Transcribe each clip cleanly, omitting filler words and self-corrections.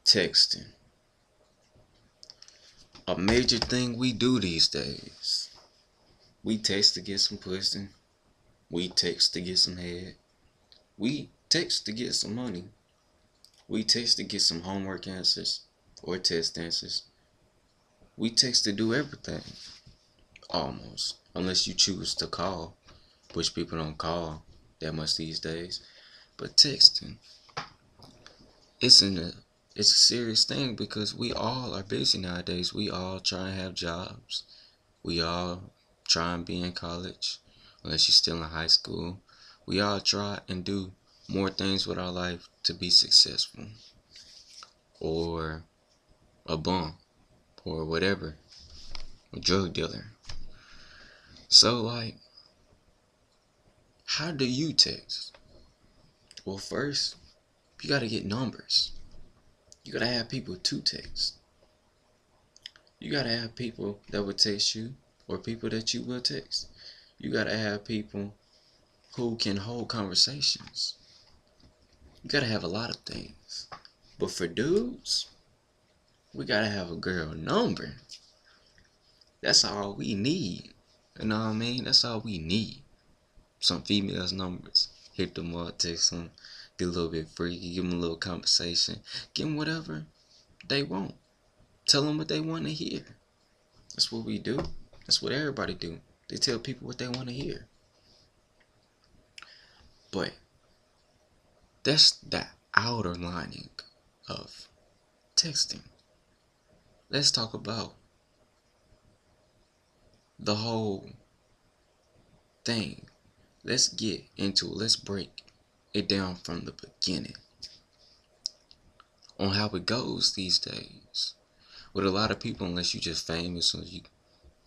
Texting. A major thing we do these days. We text to get some pussy. We text to get some head. We text to get some money. We text to get some homework answers or test answers. We text to do everything. Almost. Unless you choose to call, which people don't call that much these days. But texting, it's a serious thing because we all are busy nowadays. We all try and have jobs. We all try and be in college, unless you're still in high school. We all try and do more things with our life to be successful, or a bum, or whatever, a drug dealer. So, like, how do you text? Well, first, you gotta get numbers. You gotta have people to text. You gotta have people that will text you, or people that you will text. You gotta have people who can hold conversations. You gotta have a lot of things. But for dudes, we gotta have a girl number. That's all we need. You know what I mean? That's all we need. Some females' numbers. Hit them up, text them, get a little bit freaky, give them a little conversation, give them whatever they want. Tell them what they want to hear. That's what we do. That's what everybody do. They tell people what they want to hear. But that's the outer lining of texting. Let's talk about the whole thing. Let's get into it. Let's break it down from the beginning on how it goes these days. With a lot of people, unless you just famous or you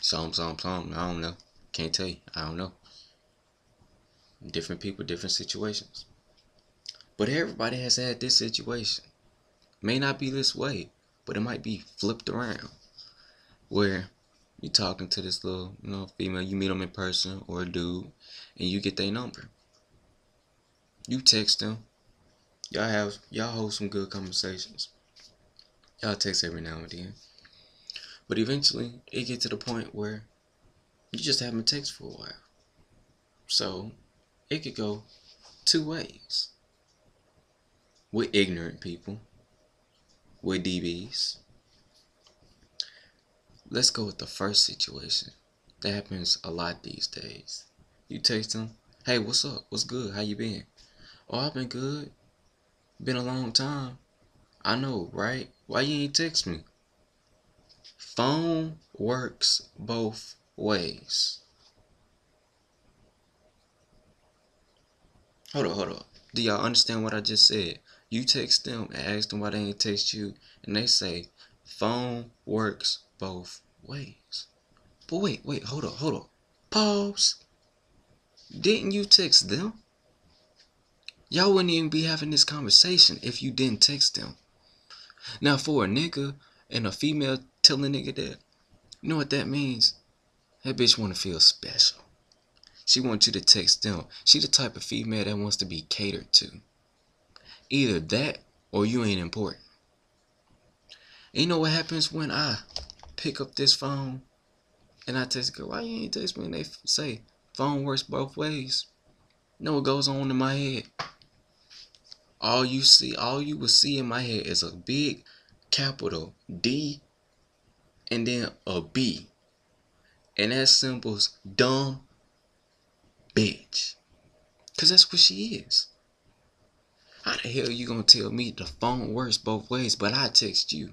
some, I don't know. Can't tell you. I don't know. Different people, different situations. But everybody has had this situation. May not be this way, but it might be flipped around. Where you're talking to this little, female, you meet them in person, or a dude, and you get their number. You text them. Y'all hold some good conversations. Y'all text every now and then. But eventually, it gets to the point where you just haven't texted for a while. So, it could go two ways. With ignorant people. With DBs. Let's go with the first situation. That happens a lot these days. You text them, hey, what's up? What's good? How you been? Oh, I've been good. Been a long time. I know, right? Why you ain't text me? Phone works both ways. Hold up. Do y'all understand what I just said? You text them and ask them why they ain't text you, and they say, phone works both ways. But wait, hold up. Pause. Didn't you text them? Y'all wouldn't even be having this conversation if you didn't text them. Now, for a nigga and a female tell a nigga that, you know what that means? That bitch want to feel special. She wants you to text them. She the type of female that wants to be catered to. Either that or you ain't important. And you know what happens when I pick up this phone and I text girl, why you ain't text me? And they say, phone works both ways. You know what goes on in my head? All you will see in my head is a big capital D and then a B. And that symbol's dumb bitch. Cause that's what she is. How the hell you gonna tell me the phone works both ways, but I text you?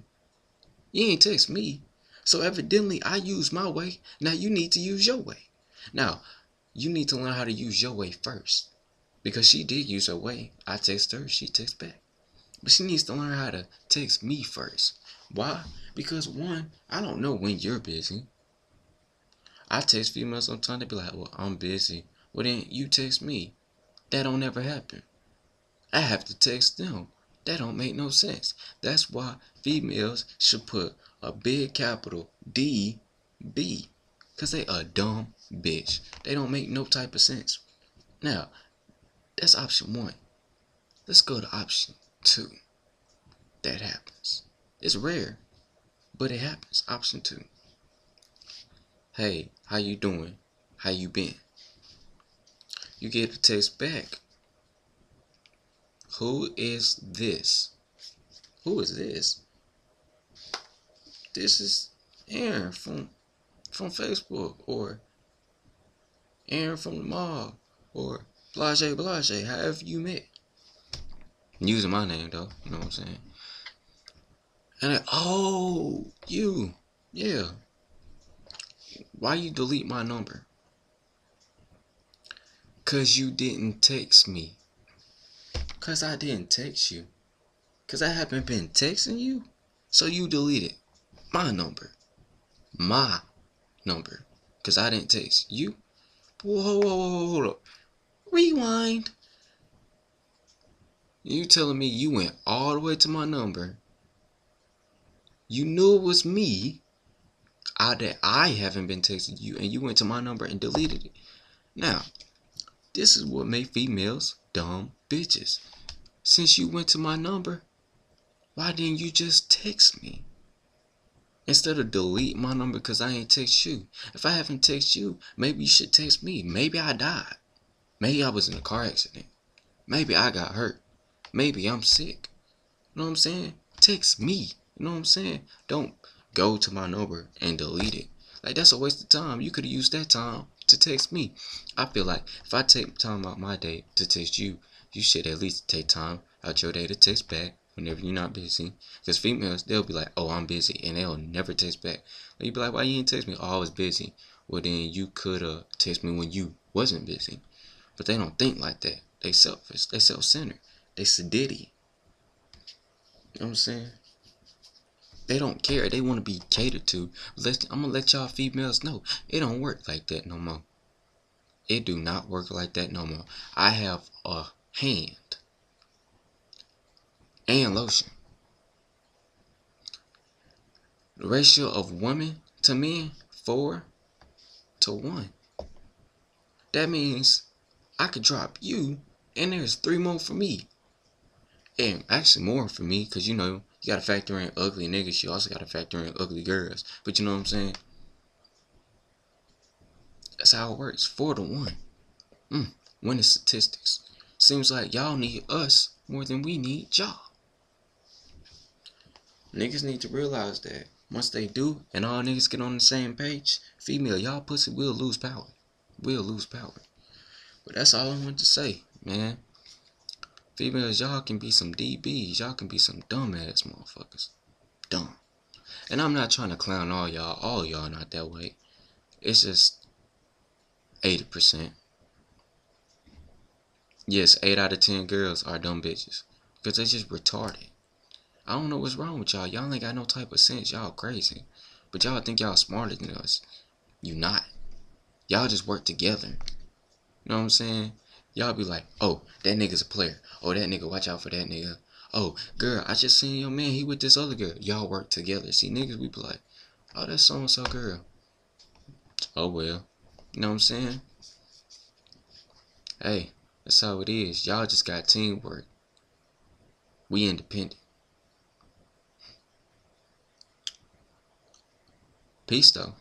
You ain't text me. So evidently I use my way. Now you need to use your way. Now, you need to learn how to use your way first. Because she did use her way. I text her, she texts back. But she needs to learn how to text me first. Why? Because one, I don't know when you're busy. I text females sometimes, they be like, well, I'm busy. Well, then you text me. That don't ever happen. I have to text them. That don't make no sense. That's why females should put a big capital D, B. Because they a dumb bitch. They don't make no type of sense. Now, that's option one. Let's go to option two. That happens. It's rare, but it happens. Option 2. Hey, how you doing? How you been? You get a text back. Who is this? Who is this? This is Aaron from Facebook, or Aaron from the mall, or Blase, however you met. I'm using my name though, you know what I'm saying? And oh, you, yeah. Why you delete my number? Cause you didn't text me. Cause I didn't text you. Cause I haven't been texting you. So you deleted my number. My number. Cause I didn't text you. Whoa, hold up. Rewind. You telling me you went all the way to my number. You knew it was me. That I haven't been texting you, and you went to my number and deleted it. Now, this is what made females dumb bitches. Since you went to my number, why didn't you just text me? Instead of delete my number because I ain't text you. If I haven't text you, maybe you should text me. Maybe I died. Maybe I was in a car accident. Maybe I got hurt. Maybe I'm sick. You know what I'm saying? Text me. You know what I'm saying? Don't go to my number and delete it. Like, that's a waste of time. You could have used that time to text me. I feel like if I take time out my day to text you, you should at least take time out your day to text back whenever you're not busy. Because females, they'll be like, oh, I'm busy, and they'll never text back. And you be like, why you didn't text me? Oh, I was busy. Well, then you could have text me when you wasn't busy. But they don't think like that. They selfish. They self-centered. They sadiddy. You know what I'm saying? They don't care. They want to be catered to. I'm going to let y'all females know. It don't work like that no more. It do not work like that no more. I have a hand and lotion. The ratio of women to men, 4 to 1. That means I could drop you, and there's 3 more for me. And actually more for me, because, you know, you gotta factor in ugly niggas. You also gotta factor in ugly girls. But you know what I'm saying? That's how it works. 4 to 1. Winning statistics. Seems like y'all need us more than we need y'all. Niggas need to realize that. Once they do, and all niggas get on the same page, female, y'all pussy will lose power. Will lose power. But that's all I wanted to say, man. Females, y'all can be some DBs. Y'all can be some dumbass motherfuckers. Dumb. And I'm not trying to clown all y'all. All y'all not that way. It's just 80%. Yes, 8 out of 10 girls are dumb bitches. Because they just retarded. I don't know what's wrong with y'all. Y'all ain't got no type of sense. Y'all crazy. But y'all think y'all smarter than us. You not. Y'all just work together. You know what I'm saying? Y'all be like, oh, that nigga's a player. Oh, that nigga, watch out for that nigga. Oh, girl, I just seen your man. He with this other girl. Y'all work together. See, niggas, we be like, oh, that's so-and-so girl. Oh, well. You know what I'm saying? Hey, that's how it is. Y'all just got teamwork. We independent. Peace, though.